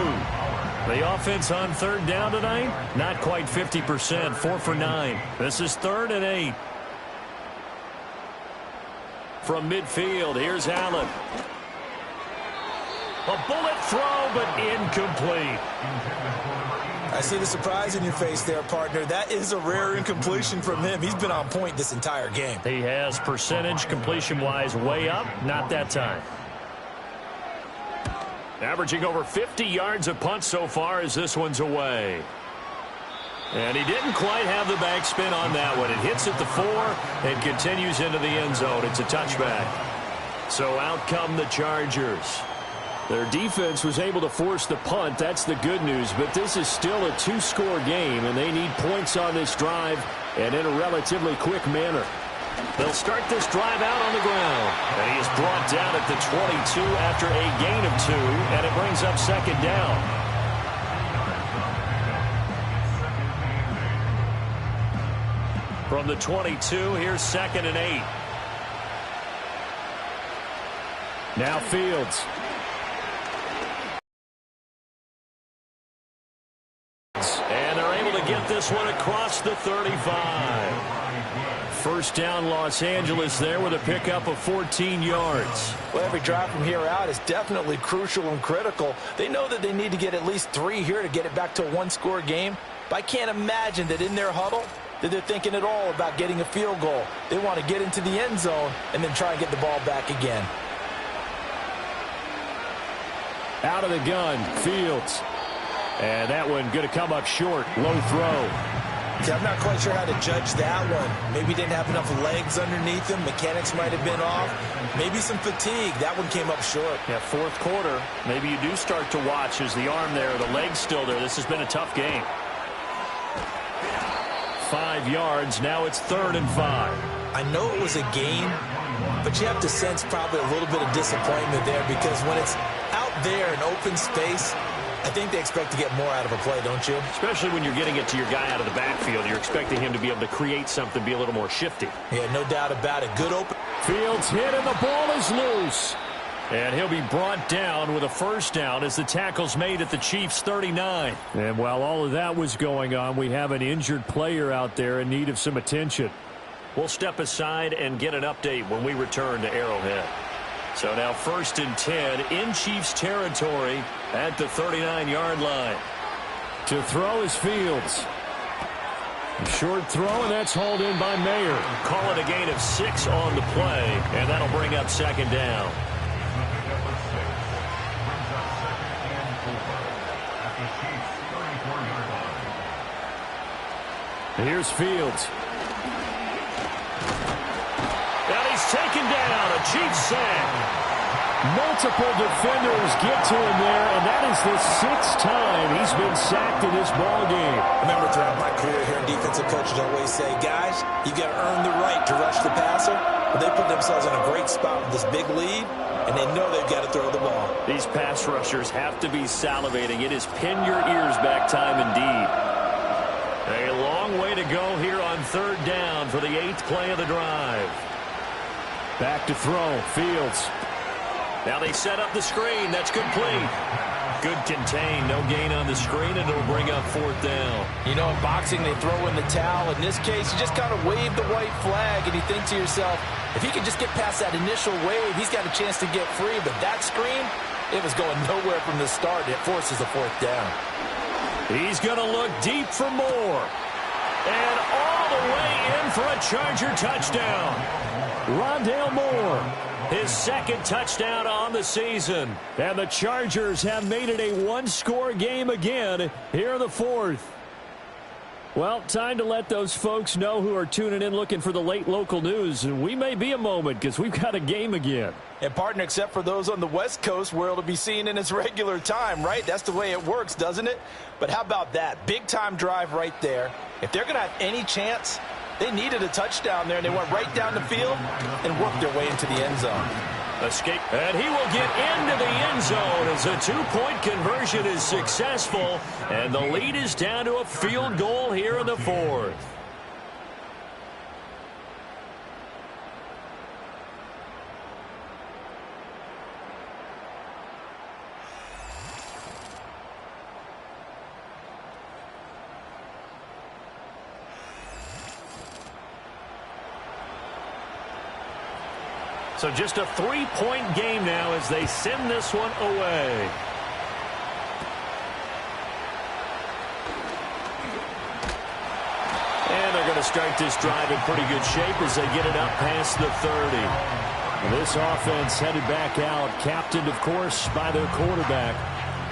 The offense on 3rd down tonight, not quite 50%, 4 for 9. This is 3rd and 8. From midfield, here's Allen. A bullet throw, but incomplete. I see the surprise in your face there, partner. That is a rare incompletion from him. He's been on point this entire game. He has percentage completion-wise way up, not that time. Averaging over 50 yards a punt so far as this one's away. And he didn't quite have the backspin on that one. It hits at the 4 and continues into the end zone. It's a touchback. So out come the Chargers. Their defense was able to force the punt. That's the good news. But this is still a 2-score game, and they need points on this drive and in a relatively quick manner. They'll start this drive out on the ground. And he is brought down at the 22 after a gain of 2, and it brings up 2nd down. From the 22, here's 2nd and 8. Now Fields. And they're able to get this one across the 35. First down Los Angeles there with a pickup of 14 yards. Well, every drive from here out is definitely crucial and critical. They know that they need to get at least 3 here to get it back to a 1-score game. But I can't imagine that in their huddle that they're thinking at all about getting a field goal. They want to get into the end zone and then try and get the ball back again. Out of the gun, Fields. And that one going to come up short. Low throw. See, I'm not quite sure how to judge that one. Maybe he didn't have enough legs underneath him. Mechanics might have been off. Maybe some fatigue. That one came up short. Yeah, 4th quarter. Maybe you do start to watch as the arm there, the leg's still there. This has been a tough game. 5 yards. Now it's 3rd and 5. I know it was a gain, but you have to sense probably a little bit of disappointment there because when it's out there in open space, I think they expect to get more out of a play, don't you? Especially when you're getting it to your guy out of the backfield. You're expecting him to be able to create something, be a little more shifty. Yeah, no doubt about it. Good open. Fields hit and the ball is loose. And he'll be brought down with a first down as the tackle's made at the Chiefs' 39. And while all of that was going on, we have an injured player out there in need of some attention. We'll step aside and get an update when we return to Arrowhead. So now 1st and 10 in Chiefs territory at the 39-yard line. To throw is Fields. A short throw, and that's hauled in by Mayer. Call it a gain of 6 on the play, and that'll bring up 2nd down. Here's Fields. And he's taken down, a Chiefs sack. Multiple defenders get to him there, and that is the 6th time he's been sacked in this ball game. Remember, throughout my career here, defensive coaches always say, guys, you got to earn the right to rush the passer. But they put themselves in a great spot with this big lead, and they know they've got to throw the ball. These pass rushers have to be salivating. It is pin your ears back time indeed. A long way to go here on 3rd down for the 8th play of the drive. Back to throw, Fields. Now they set up the screen. That's complete. Good contain. No gain on the screen, and it'll bring up 4th down. You know, in boxing, they throw in the towel. In this case, you just kind of wave the white flag, and you think to yourself, if he could just get past that initial wave, he's got a chance to get free. But that screen, it was going nowhere from the start. It forces a 4th down. He's going to look deep for more. And all the way in for a Charger touchdown. Rondale Moore. His 2nd touchdown on the season. And the Chargers have made it a 1-score game again here in the 4th. Well, time to let those folks know who are tuning in looking for the late local news. And we may be a moment because we've got a game again. And, partner, except for those on the West Coast where it'll be seen in its regular time, right? That's the way it works, doesn't it? But how about that? Big-time drive right there. If they're going to have any chance, they needed a touchdown there, and they went right down the field and worked their way into the end zone. Escape. And he will get into the end zone as a two-point conversion is successful. And the lead is down to a field goal here in the fourth. So just a three-point game now as they send this one away. And they're going to start this drive in pretty good shape as they get it up past the 30. This offense headed back out, captained, of course, by their quarterback.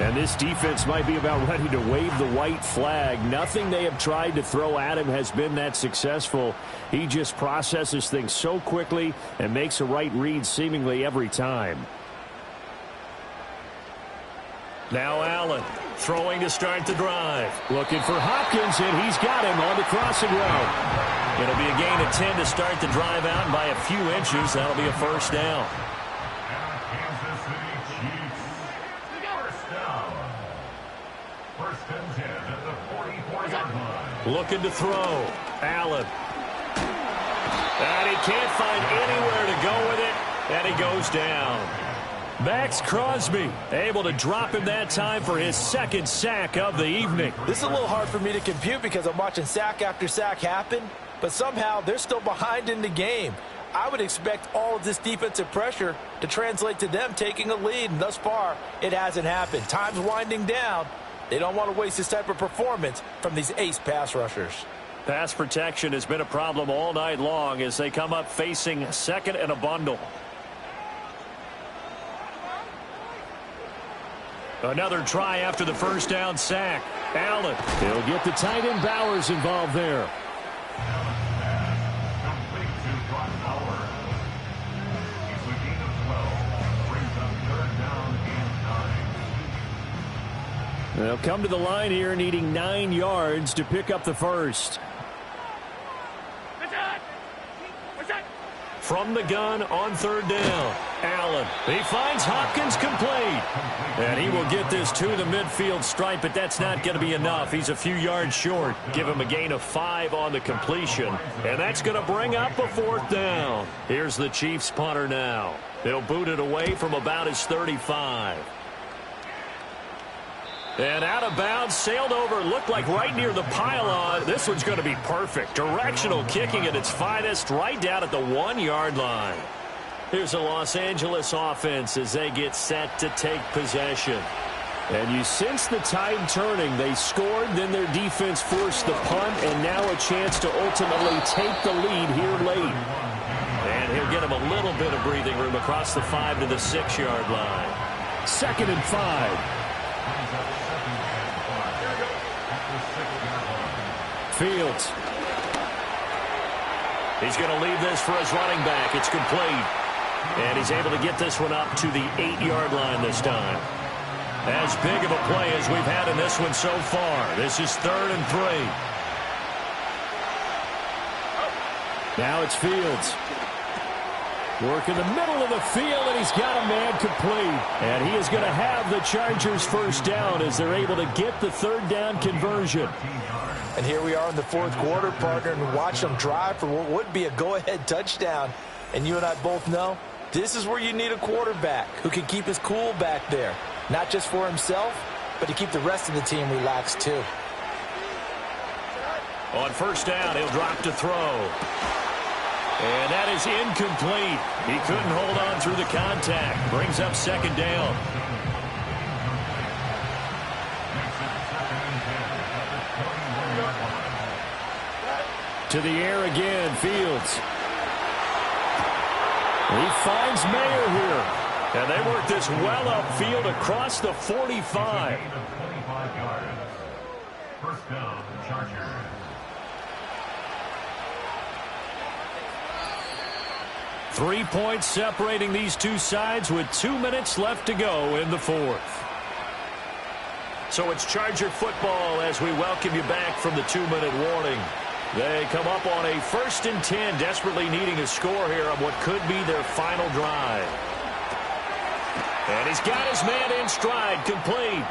And this defense might be about ready to wave the white flag. Nothing they have tried to throw at him has been that successful. He just processes things so quickly and makes a right read seemingly every time. Now Allen throwing to start the drive. Looking for Hopkins, and he's got him on the crossing route. It'll be a gain of 10 to start the drive out, and by a few inches, that'll be a first down. Looking to throw. Allen. And he can't find anywhere to go with it. And he goes down. Max Crosby able to drop him that time for his second sack of the evening. This is a little hard for me to compute because I'm watching sack after sack happen, but somehow they're still behind in the game. I would expect all of this defensive pressure to translate to them taking a lead, and thus far, it hasn't happened. Time's winding down. They don't want to waste this type of performance from these ace pass rushers. Pass protection has been a problem all night long as they come up facing second and a bundle. Another try after the first down sack. Allen. They'll get the tight end Bowers involved there. They'll come to the line here needing 9 yards to pick up the first. From the gun on third down. Allen. He finds Hopkins complete. And he will get this to the midfield stripe, but that's not going to be enough. He's a few yards short. Give him a gain of 5 on the completion. And that's going to bring up a fourth down. Here's the Chiefs punter now. They'll boot it away from about his 35. And out of bounds, sailed over, looked like right near the pylon. This one's going to be perfect. Directional kicking at its finest, right down at the 1-yard line. Here's a Los Angeles offense as they get set to take possession. And you sense the tide turning. They scored, then their defense forced the punt, and now a chance to ultimately take the lead here late. And he'll get him a little bit of breathing room across the 5 to the 6-yard line. 2nd and 5. Fields. He's going to leave this for his running back. It's complete. And he's able to get this one up to the 8-yard line this time. As big of a play as we've had in this one so far. This is 3rd and 3. Now it's Fields. Work in the middle of the field, and he's got a man complete. And he is going to have the Chargers first down as they're able to get the 3rd down conversion. And here we are in the 4th quarter, partner, and watch them drive for what would be a go-ahead touchdown. And you and I both know this is where you need a quarterback who can keep his cool back there. Not just for himself, but to keep the rest of the team relaxed too. On first down, he'll drop to throw. And that is incomplete. He couldn't hold on through the contact. Brings up 2nd down. To the air again, Fields. He finds Mayer here. And they work this well upfield across the 45. 25 yards. First down, Chargers. Three points separating these two sides with 2 minutes left to go in the 4th. So it's Charger football as we welcome you back from the 2-minute warning. They come up on a 1st and 10, desperately needing a score here on what could be their final drive. And he's got his man in stride, complete.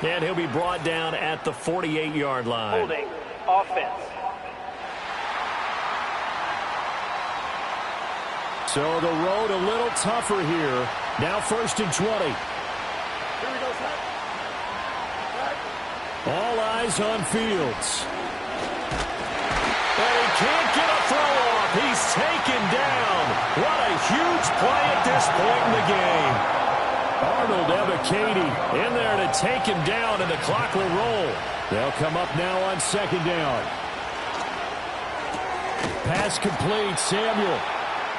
And he'll be brought down at the 48-yard line. Holding offense. So the road a little tougher here. Now 1st and 20. All eyes on Fields. And he can't get a throw off. He's taken down. What a huge play at this point in the game. Arnold Ebiketie in there to take him down, and the clock will roll. They'll come up now on 2nd down. Pass complete, Samuel.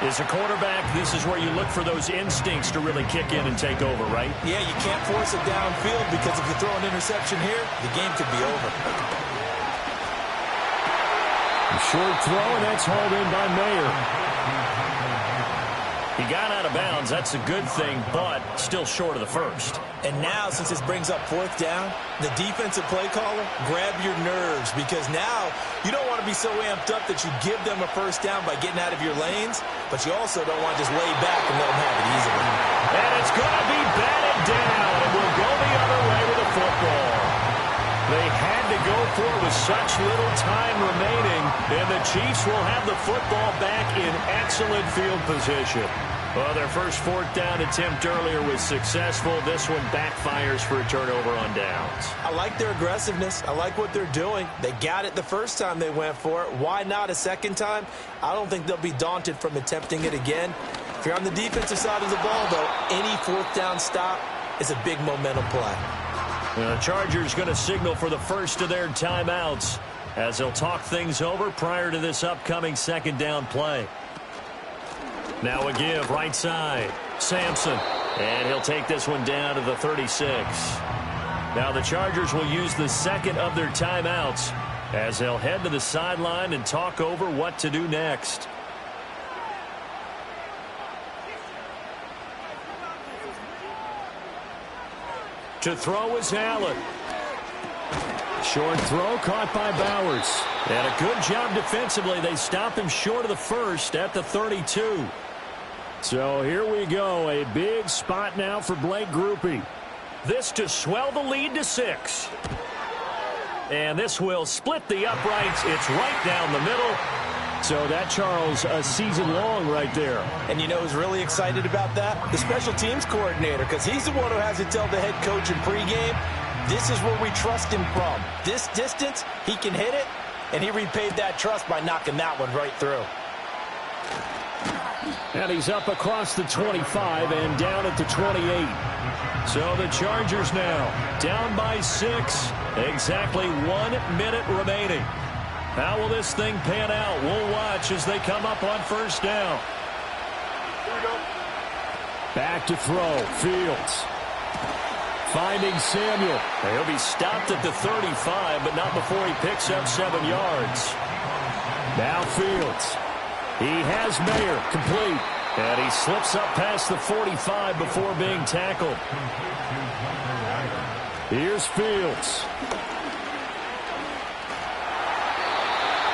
As a quarterback, this is where you look for those instincts to really kick in and take over, right? Yeah, you can't force it downfield because if you throw an interception here, the game could be over. A short throw, and that's hauled in by Mayer. He got out of bounds. That's a good thing, but still short of the first. And now, since this brings up 4th down, the defensive play caller, grab your nerves, because now you don't want to be so amped up that you give them a 1st down by getting out of your lanes, but you also don't want to just lay back and let them have it easily. And it's going to be batted down, and we'll go the other way with the football. They had to go for it with such little time remaining, and the Chiefs will have the football back in excellent field position. Well, their first 4th down attempt earlier was successful. This one backfires for a turnover on downs. I like their aggressiveness. I like what they're doing. They got it the first time they went for it. Why not a second time? I don't think they'll be daunted from attempting it again. If you're on the defensive side of the ball, though, any 4th down stop is a big momentum play. The Chargers going to signal for the first of their timeouts as they'll talk things over prior to this upcoming 2nd down play. Now a give right side. Sampson. And he'll take this one down to the 36. Now the Chargers will use the 2nd of their timeouts as they'll head to the sideline and talk over what to do next. To throw is Allen. Short throw caught by Bowers. And a good job defensively. They stop him short of the first at the 32. So here we go. A big spot now for Blake Grupe. This to swell the lead to 6. And this will split the uprights. It's right down the middle. So that, Charles, a season long right there. And you know who's really excited about that? The special teams coordinator, because he's the one who has to tell the head coach in pregame, this is where we trust him from. This distance, he can hit it, and he repaid that trust by knocking that one right through. And he's up across the 25 and down at the 28. So the Chargers now down by 6. Exactly 1 minute remaining. How will this thing pan out? We'll watch as they come up on 1st down. Back to throw. Fields. Finding Samuel. He'll be stopped at the 35, but not before he picks up 7 yards. Now Fields. He has Mayer complete. And he slips up past the 45 before being tackled. Here's Fields.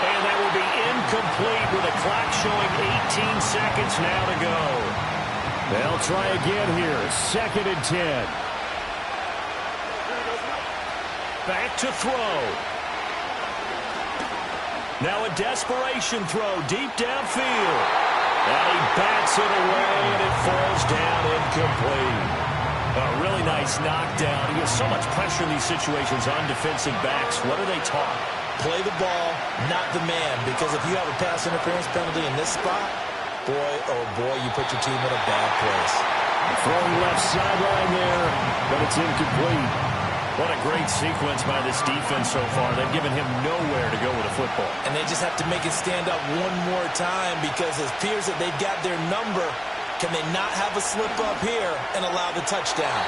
And that will be incomplete with a clock showing 18 seconds now to go. They'll try again here. 2nd and 10. Back to throw. Now a desperation throw deep downfield. And he bats it away, and it falls down incomplete. A really nice knockdown. He has so much pressure in these situations on defensive backs. What are they taught? Play the ball, not the man, because if you have a pass interference penalty in this spot, boy, oh boy, you put your team in a bad place. Throwing left sideline there, but it's incomplete. What a great sequence by this defense so far. They've given him nowhere to go with the football. And they just have to make it stand up one more time because it appears that they've got their number. Can they not have a slip up here and allow the touchdown?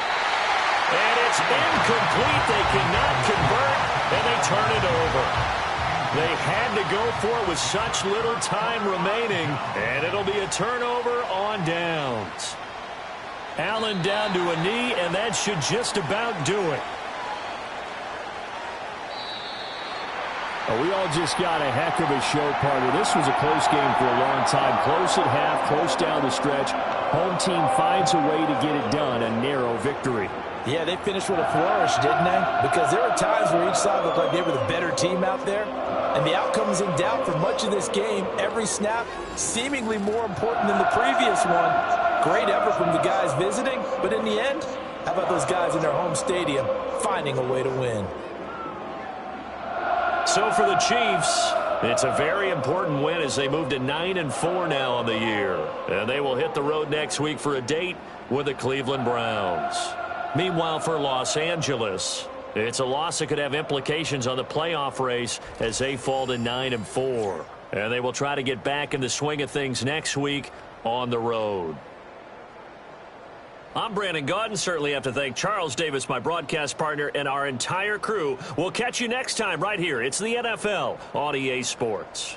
And it's incomplete. They cannot convert, and they turn it over. They had to go for it with such little time remaining, and it'll be a turnover on downs. Allen down to a knee, and that should just about do it. We all just got a heck of a show, partner. This was a close game for a long time. Close at half, close down the stretch. Home team finds a way to get it done, a narrow victory. Yeah, they finished with a flourish, didn't they? Because there were times where each side looked like they were the better team out there. And the outcome was in doubt for much of this game. Every snap seemingly more important than the previous one. Great effort from the guys visiting, but in the end, how about those guys in their home stadium finding a way to win? So for the Chiefs, it's a very important win as they move to 9-4 now on the year. And they will hit the road next week for a date with the Cleveland Browns. Meanwhile, for Los Angeles, it's a loss that could have implications on the playoff race as they fall to 9-4. And they will try to get back in the swing of things next week on the road. I'm Brandon Gaudin. Certainly have to thank Charles Davis, my broadcast partner, and our entire crew. We'll catch you next time right here. It's the NFL on EA Sports.